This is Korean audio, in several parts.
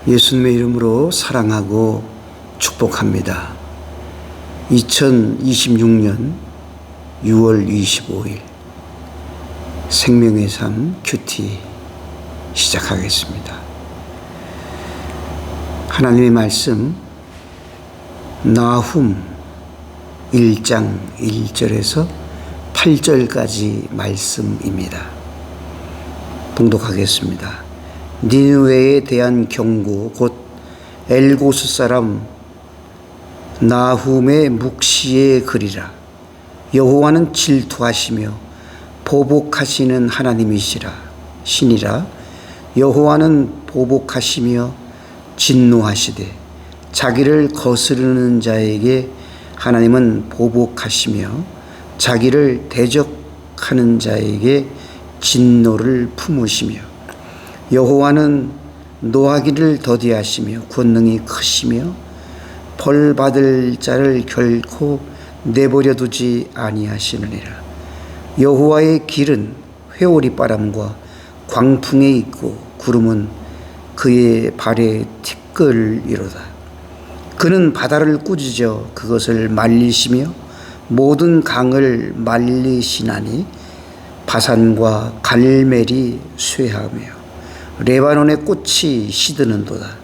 예수님의 이름으로 사랑하고 축복합니다. 2026년 6월 25일 생명의 삶 큐티 시작하겠습니다. 하나님의 말씀 나훔 1장 1절에서 8절까지 말씀입니다. 봉독하겠습니다. 니느웨에 대한 경고 곧 엘고스 사람 나훔의 묵시의 글이라. 여호와는 질투하시며 보복하시는 하나님이시라. 신이라. 여호와는 보복하시며 진노하시되 자기를 거스르는 자에게 하나님은 보복하시며 자기를 대적하는 자에게 진노를 품으시며 여호와는 노하기를 더디하시며 권능이 크시며 벌 받을 자를 결코 내버려 두지 아니하시느니라. 여호와의 길은 회오리 바람과 광풍에 있고 구름은 그의 발에 티끌이로다. 그는 바다를 꾸짖어 그것을 말리시며 모든 강을 말리시나니 바산과 갈멜이 쇠하며 레바논의 꽃이 시드는도다.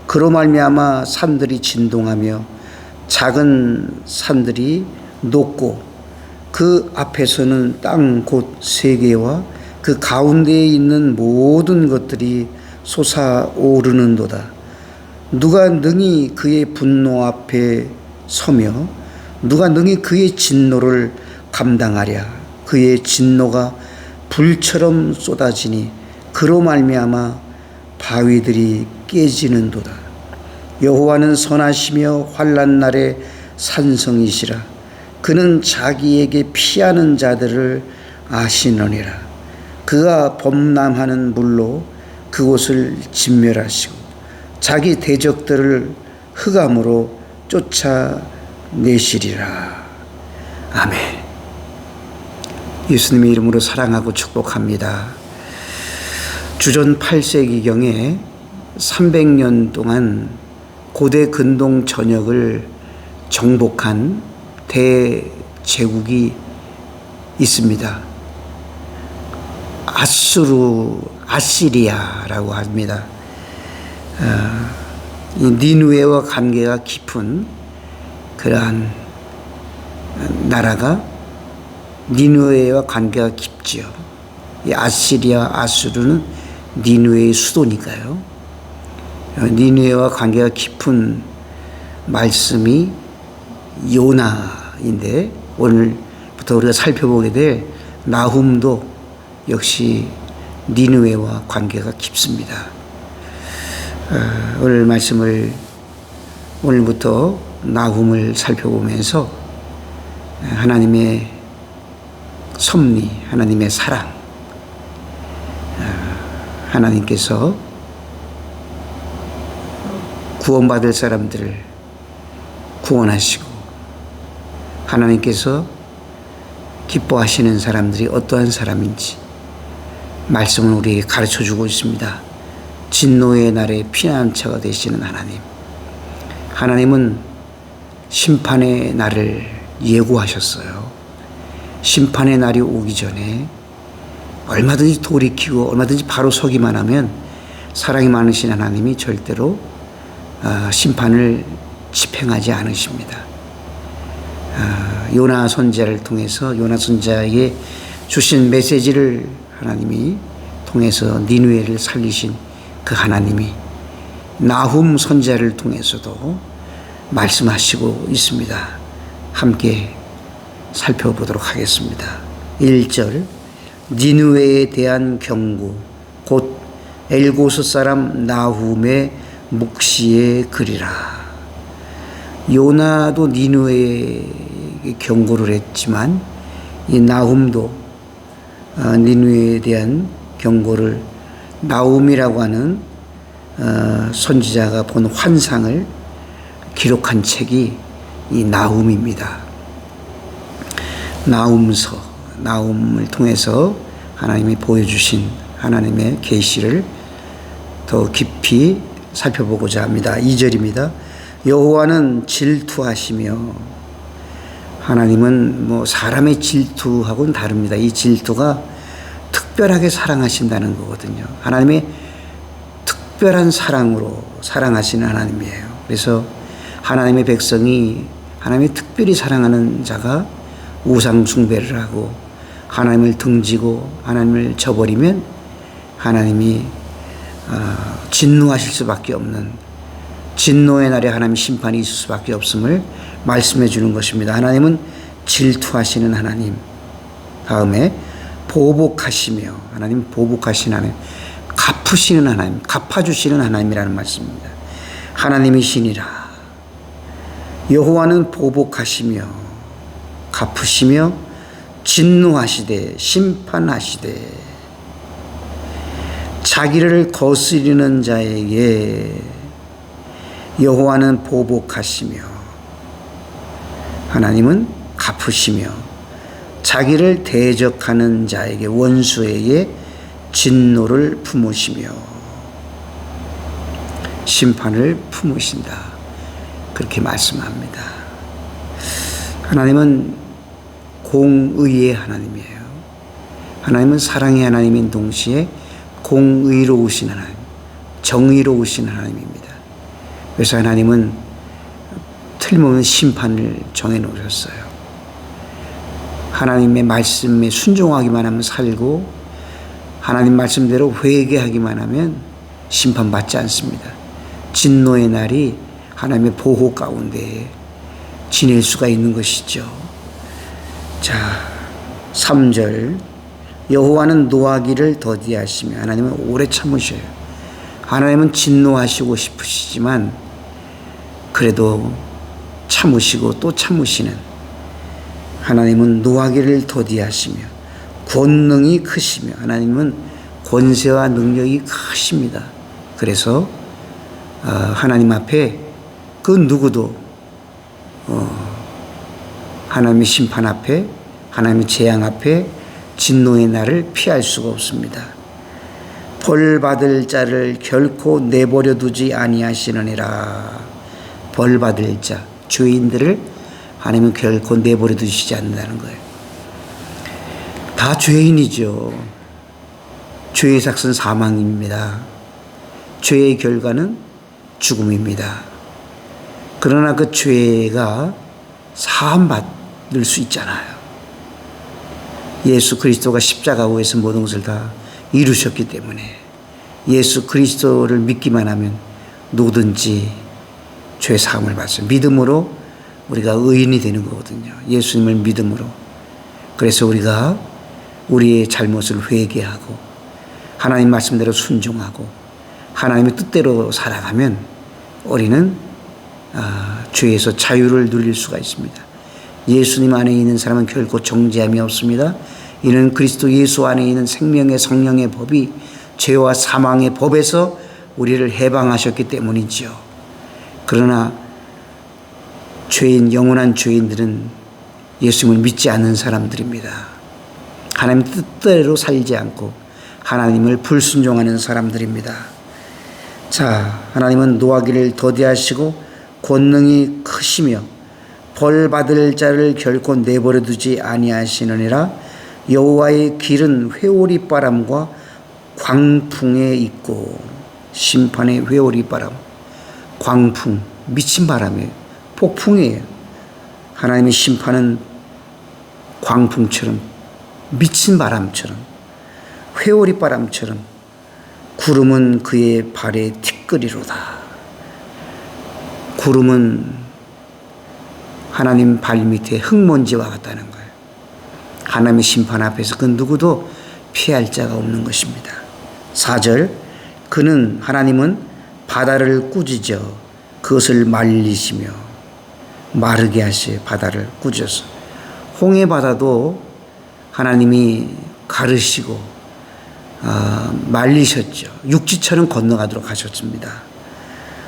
그로 말미암아 산들이 진동하며 작은 산들이 녹고 그 앞에서는 땅 곧 세계와 그 가운데에 있는 모든 것들이 솟아오르는도다. 누가 능히 그의 분노 앞에 서며 누가 능히 그의 진노를 감당하랴. 그의 진노가 불처럼 쏟아지니 그로 말미암아 바위들이 깨지는도다. 여호와는 선하시며 환난 날에 산성이시라. 그는 자기에게 피하는 자들을 아시느니라. 그가 범람하는 물로 그곳을 진멸하시고 자기 대적들을 흑암으로 쫓아내시리라. 아멘. 예수님의 이름으로 사랑하고 축복합니다. 주전 8세기경에 300년 동안 고대 근동 전역을 정복한 대제국이 있습니다. 아시리아라고 합니다. 이 니느웨와 관계가 깊은 그러한 나라가 니느웨와 관계가 깊지요. 이 아수르는 니느웨의 수도니까요. 니느웨와 관계가 깊은 말씀이 요나인데 오늘부터 우리가 살펴보게 될 나훔도 역시 니느웨와 관계가 깊습니다. 오늘 말씀을 오늘부터 나훔을 살펴보면서 하나님의 섭리, 하나님의 사랑, 하나님께서 구원받을 사람들을 구원하시고 하나님께서 기뻐하시는 사람들이 어떠한 사람인지 말씀을 우리에게 가르쳐주고 있습니다. 진노의 날에 피난처가 되시는 하나님. 하나님은 심판의 날을 예고하셨어요. 심판의 날이 오기 전에 얼마든지 돌이키고 얼마든지 바로 서기만 하면 사랑이 많으신 하나님이 절대로 심판을 집행하지 않으십니다. 요나 선지자를 통해서 요나 선지자에게 주신 메시지를 하나님이 통해서 니느웨를 살리신 그 하나님이 나훔 선지자를 통해서도 말씀하시고 있습니다. 함께 살펴보도록 하겠습니다. 1절 니느웨에 대한 경고 곧 엘고스 사람 나훔의 묵시의 글이라. 요나도 니느웨에 경고를 했지만 이 나훔도 니느웨에 대한 경고를 나훔이라고 하는 선지자가 본 환상을 기록한 책이 이 나훔입니다. 나훔서, 나훔을 통해서 하나님이 보여주신 하나님의 계시를 더 깊이 살펴보고자 합니다. 2절입니다. 여호와는 질투하시며, 하나님은 뭐 사람의 질투하고는 다릅니다. 이 질투가 특별하게 사랑하신다는 거거든요. 하나님의 특별한 사랑으로 사랑하시는 하나님이에요. 그래서 하나님의 백성이 하나님이 특별히 사랑하는 자가 우상 숭배를 하고 하나님을 등지고 하나님을 저버리면 하나님이 진노하실 수밖에 없는, 진노의 날에 하나님 심판이 있을 수밖에 없음을 말씀해 주는 것입니다. 하나님은 질투하시는 하나님. 다음에 보복하시며, 하나님 보복하시는 하나님, 갚으시는 하나님, 갚아주시는 하나님이라는 말씀입니다. 하나님이시니라. 여호와는 보복하시며 갚으시며 진노하시되 심판하시되, 자기를 거스리는 자에게 여호와는 보복하시며, 하나님은 갚으시며 자기를 대적하는 자에게, 원수에게 진노를 품으시며 심판을 품으신다. 그렇게 말씀합니다. 하나님은 공의의 하나님이에요. 하나님은 사랑의 하나님인 동시에 공의로우신 하나님, 정의로우신 하나님입니다. 그래서 하나님은 틀림없는 심판을 정해 놓으셨어요. 하나님의 말씀에 순종하기만 하면 살고, 하나님 말씀대로 회개하기만 하면 심판받지 않습니다. 진노의 날이 하나님의 보호 가운데 지낼 수가 있는 것이죠. 자, 3절. 여호와는 노하기를 더디하시며, 하나님은 오래 참으셔요. 하나님은 진노하시고 싶으시지만 그래도 참으시고 또 참으시는, 하나님은 노하기를 더디하시며 권능이 크시며, 하나님은 권세와 능력이 크십니다. 그래서 하나님 앞에 그 누구도 하나님의 심판 앞에, 하나님의 재앙 앞에, 진노의 날을 피할 수가 없습니다. 벌 받을 자를 결코 내버려 두지 아니하시느니라. 벌 받을 자, 죄인들을 하나님은 결코 내버려 두시지 않는다는 거예요. 다 죄인이죠. 죄의 삭은 사망입니다. 죄의 결과는 죽음입니다. 그러나 그 죄가 사함받을 수 있잖아요. 예수 그리스도가 십자가에서 모든 것을 다 이루셨기 때문에 예수 그리스도를 믿기만 하면 누구든지 죄 사함을 받습니다. 믿음으로 우리가 의인이 되는 거거든요. 예수님을 믿음으로. 그래서 우리가 우리의 잘못을 회개하고 하나님 말씀대로 순종하고 하나님의 뜻대로 살아가면 우리는 죄에서 자유를 누릴 수가 있습니다. 예수님 안에 있는 사람은 결코 정죄함이 없습니다. 이는 그리스도 예수 안에 있는 생명의 성령의 법이 죄와 사망의 법에서 우리를 해방하셨기 때문이지요. 그러나 영원한 죄인들은 예수님을 믿지 않는 사람들입니다. 하나님 뜻대로 살지 않고 하나님을 불순종하는 사람들입니다. 자, 하나님은 노하기를 더디하시고 권능이 크시며 벌 받을 자를 결코 내버려 두지 아니하시느니라. 여호와의 길은 회오리 바람과 광풍에 있고, 심판의 회오리 바람, 광풍, 미친 바람이에요. 폭풍이에요. 하나님의 심판은 광풍처럼, 미친 바람처럼, 회오리 바람처럼, 구름은 그의 발에 티끌이로다. 구름은 하나님 발밑에 흙먼지와 같다는 거예요. 하나님의 심판 앞에서 그 누구도 피할 자가 없는 것입니다. 4절. 하나님은 바다를 꾸짖어 그것을 말리시며, 마르게 하시 바다를 꾸짖어서. 홍해 바다도 하나님이 가르시고 말리셨죠. 육지처럼 건너가도록 하셨습니다.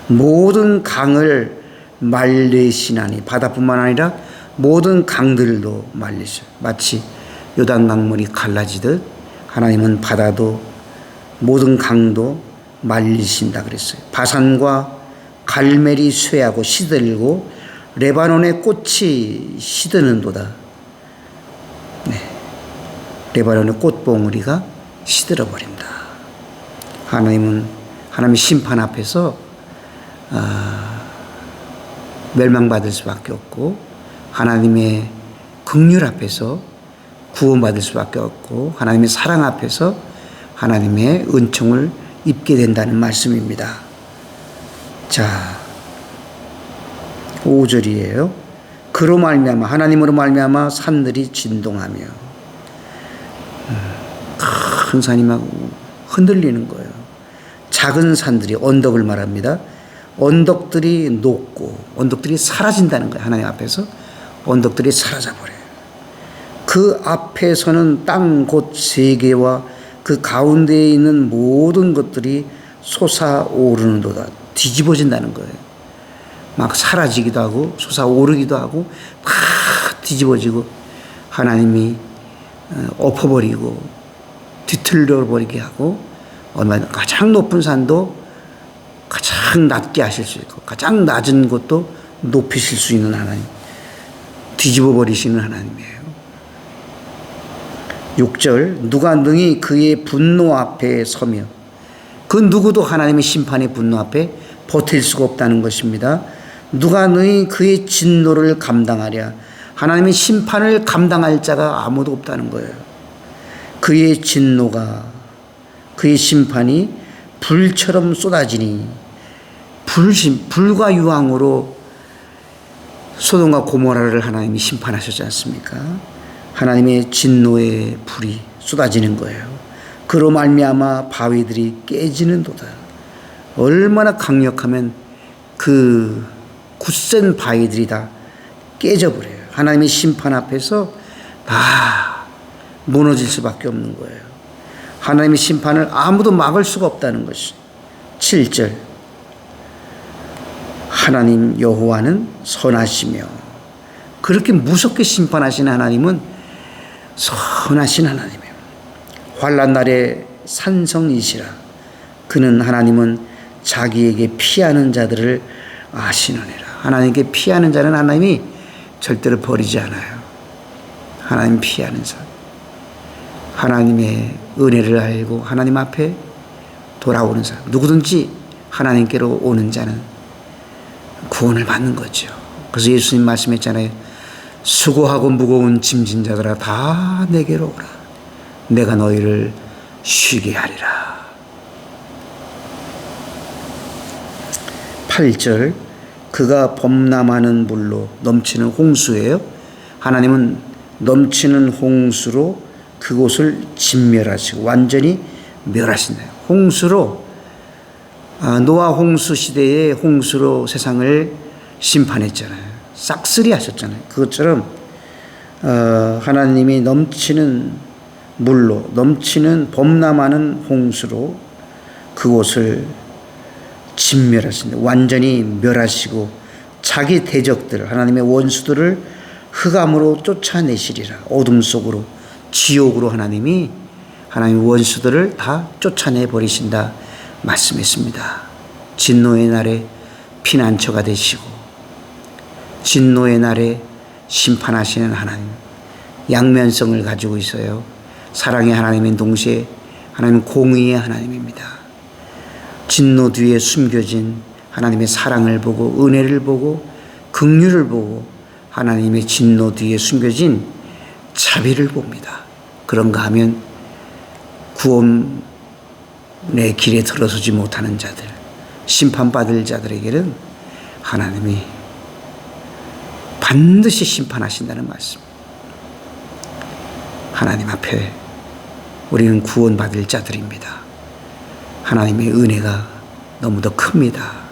모든 강을 말리시나니, 바다뿐만 아니라 모든 강들도 말리셔. 마치 요단 강물이 갈라지듯 하나님은 바다도 모든 강도 말리신다 그랬어요. 바산과 갈멜이 쇠하고 시들고 레바논의 꽃이 시드는도다. 네. 레바논의 꽃봉우리가 시들어버린다. 하나님의 심판 앞에서 멸망받을 수밖에 없고, 하나님의 긍휼 앞에서 구원받을 수밖에 없고, 하나님의 사랑 앞에서 하나님의 은총을 입게 된다는 말씀입니다. 자, 5절이에요. 그로 말미암아, 하나님으로 말미암아 산들이 진동하며, 큰 산이 막 흔들리는 거예요. 작은 산들이, 언덕을 말합니다. 언덕들이 녹고 언덕들이 사라진다는 거예요. 하나님 앞에서 언덕들이 사라져버려요. 그 앞에서는 땅 곧 세계와 그 가운데에 있는 모든 것들이 솟아오르는도다. 뒤집어진다는 거예요. 막 사라지기도 하고 솟아오르기도 하고 막 뒤집어지고, 하나님이 엎어버리고 뒤틀려버리게 하고, 얼마나 가장 높은 산도 가장 낮게 하실 수 있고 가장 낮은 곳도 높이실 수 있는 하나님, 뒤집어 버리시는 하나님이에요. 6절, 누가 능히 그의 분노 앞에 서며, 그 누구도 하나님의 심판의 분노 앞에 버틸 수가 없다는 것입니다. 누가 능히 그의 진노를 감당하랴. 하나님의 심판을 감당할 자가 아무도 없다는 거예요. 그의 진노가, 그의 심판이 불처럼 쏟아지니, 불과 유황으로 소돔과 고모라를 하나님이 심판하셨지 않습니까? 하나님의 진노의 불이 쏟아지는 거예요. 그로 말미암아 바위들이 깨지는도다. 얼마나 강력하면 그 굳센 바위들이 다 깨져버려요. 하나님의 심판 앞에서 다 무너질 수밖에 없는 거예요. 하나님의 심판을 아무도 막을 수가 없다는 것이. 7절, 하나님 여호와는 선하시며, 그렇게 무섭게 심판하시는 하나님은 선하신 하나님이에요. 환난 날에 산성이시라. 그는, 하나님은 자기에게 피하는 자들을 아시느니라. 하나님께 피하는 자는 하나님이 절대로 버리지 않아요. 하나님 피하는 자, 하나님의 은혜를 알고 하나님 앞에 돌아오는 사람, 누구든지 하나님께로 오는 자는 구원을 받는 거죠. 그래서 예수님 말씀했잖아요. 수고하고 무거운 짐진 자들아 다 내게로 오라. 내가 너희를 쉬게 하리라. 8절, 그가 범람하는 물로 넘치는 홍수예요. 하나님은 넘치는 홍수로 그곳을 진멸하시고 완전히 멸하신다. 홍수로, 노아 홍수 시대에 홍수로 세상을 심판했잖아요. 싹쓸이 하셨잖아요. 그것처럼 하나님이 넘치는 물로, 넘치는 범람하는 홍수로 그곳을 진멸하신다. 완전히 멸하시고 자기 대적들, 하나님의 원수들을 흑암으로 쫓아내시리라. 어둠 속으로, 지옥으로 하나님의 원수들을 다 쫓아내 버리신다 말씀했습니다. 진노의 날에 피난처가 되시고, 진노의 날에 심판하시는 하나님, 양면성을 가지고 있어요. 사랑의 하나님인 동시에 하나님 공의의 하나님입니다. 진노 뒤에 숨겨진 하나님의 사랑을 보고, 은혜를 보고, 긍휼을 보고, 하나님의 진노 뒤에 숨겨진 자비를 봅니다. 그런가 하면 구원의 길에 들어서지 못하는 자들, 심판받을 자들에게는 하나님이 반드시 심판하신다는 말씀. 하나님 앞에 우리는 구원받을 자들입니다. 하나님의 은혜가 너무도 큽니다.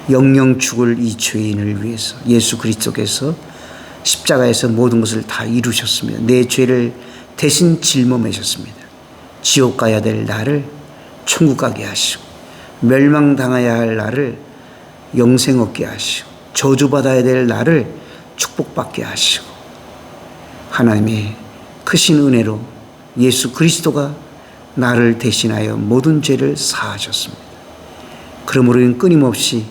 영영 죽을 이 죄인을 위해서 예수 그리스도께서 십자가에서 모든 것을 다 이루셨습니다. 내 죄를 대신 짊어매셨습니다. 지옥 가야 될 나를 천국 가게 하시고, 멸망당해야 할 나를 영생 얻게 하시고, 저주받아야 될 나를 축복받게 하시고, 하나님의 크신 은혜로 예수 그리스도가 나를 대신하여 모든 죄를 사하셨습니다. 그러므로 우리는 끊임없이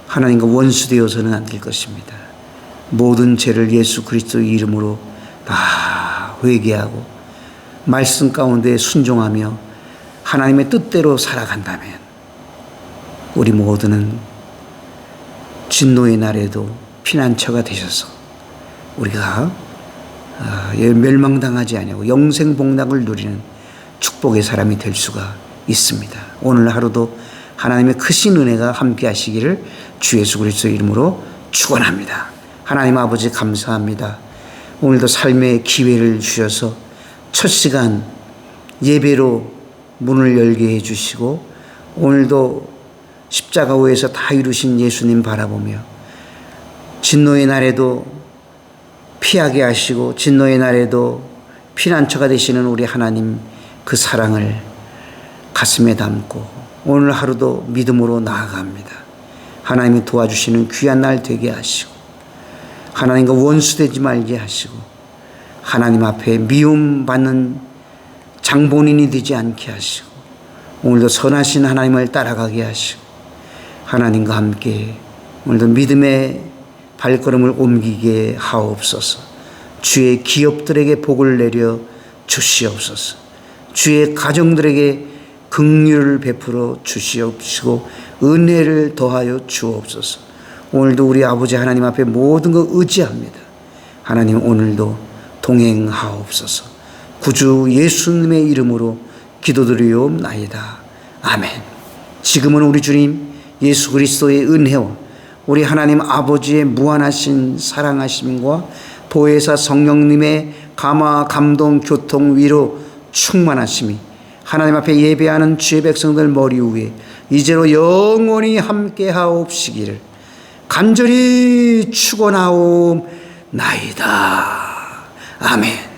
하나님과 원수되어서는 안 될 것입니다. 모든 죄를 예수 그리스도의 이름으로 다 회개하고 말씀 가운데 순종하며 하나님의 뜻대로 살아간다면 우리 모두는 진노의 날에도 피난처가 되셔서 우리가 멸망당하지 아니하고 영생복락을 누리는 축복의 사람이 될 수가 있습니다. 오늘 하루도 하나님의 크신 은혜가 함께 하시기를 주 예수 그리스도의 이름으로 축원합니다. 하나님 아버지 감사합니다. 오늘도 삶의 기회를 주셔서 첫 시간 예배로 문을 열게 해주시고 오늘도 십자가오에서 다 이루신 예수님 바라보며 진노의 날에도 피하게 하시고 진노의 날에도 피난처가 되시는 우리 하나님 그 사랑을 가슴에 담고 오늘 하루도 믿음으로 나아갑니다. 하나님이 도와주시는 귀한 날 되게 하시고 하나님과 원수되지 말게 하시고 하나님 앞에 미움받는 장본인이 되지 않게 하시고 오늘도 선하신 하나님을 따라가게 하시고 하나님과 함께 오늘도 믿음의 발걸음을 옮기게 하옵소서. 주의 기업들에게 복을 내려 주시옵소서. 주의 가정들에게 긍휼을 베풀어 주시옵시고 은혜를 더하여 주옵소서. 오늘도 우리 아버지 하나님 앞에 모든 것 의지합니다. 하나님 오늘도 동행하옵소서. 구주 예수님의 이름으로 기도드리옵나이다. 아멘. 지금은 우리 주님 예수 그리스도의 은혜와 우리 하나님 아버지의 무한하신 사랑하심과 보혜사 성령님의 감화 감동 교통 위로 충만하심이 하나님 앞에 예배하는 주의 백성들 머리 위에 이제로 영원히 함께 하옵시기를 간절히 축원하옵나이다. 아멘.